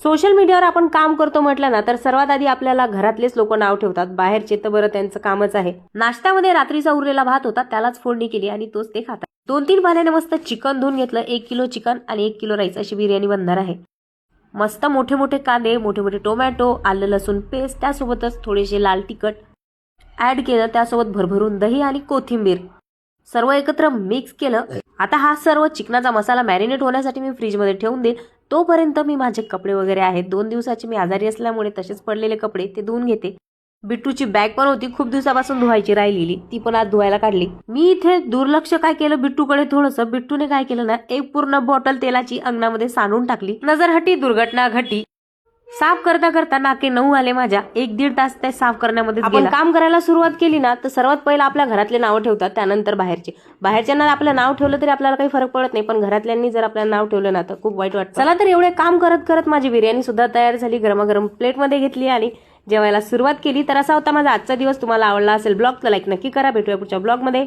Social मीडियावर आपण काम करतो म्हटलं ना तर सर्वात आधी आपल्याला घरातलेच लोक नाव ठेवतात, बाहेरचे तर बरं त्यांचं कामच आहे. नाश्त्यामध्ये रात्रीचा उरलेला भात होता, त्यालाच फोडणी केली आणि तोच ते खातात. 2-3 पाण्याने मस्त चिकन धुवून घेतलं. 1 किलो चिकन आणि 1 किलो राईस अशी बिर्याणी बनणार आहे. मस्त मोठे मोठे कांदे, मोठे मोठे टोमॅटो, आलं लसूण पेस्ट, त्यासोबतच थोडेसे लाल तिखट ऍड केलं, त्यासोबत भरभरून दही आणि कोथिंबीर सर्व एकत्र मिक्स केलं. आता हा सर्व चिकनाचा मसाला मॅरिनेट होण्यासाठी मी फ्रीजमध्ये ठेवून देईल. तोपर्यंत मी माझे कपडे वगैरे आहेत, 2 दिवसाचे मी आजारी असल्यामुळे तसेच पडलेले कपडे ते धुवून घेते. बिट्टूची बॅग पण होती खूप दिवसापासून धुवायची राहिलेली, ती पण आज धुवायला काढली. मी इथे दुर्लक्ष काय केलं बिट्टूकडे थोडंसं. बिट्टूने काय केलं ना, एक पूर्ण बॉटल तेलाची अंगणामध्ये सांडून टाकली. नजर हटी दुर्घटना घटी. साफ करता करता नाके 9 आले माझ्या. 1-1.5 तास त्या साफ करण्यामध्ये आपण काम करायला सुरुवात केली ना तर सर्वात पहिला आपल्या घरातले नावं ठेवतात, त्यानंतर बाहेरच्यांना आपलं नाव ठेवलं तरी आपल्याला काही फरक पडत नाही, पण घरातल्यांनी जर आपल्याला नाव ठेवलं ना तर खूप वाईट वाटतं. चला तर एवढे काम करत करत माझी बिर्याणी सुद्धा तयार झाली. गरमागरम प्लेटमध्ये घेतली आणि जेवायला सुरुवात केली. तर असा होता माझा आजचा दिवस. तुम्हाला आवडला असेल ब्लॉग तर लाईक नक्की करा. भेटूया पुढच्या ब्लॉगमध्ये.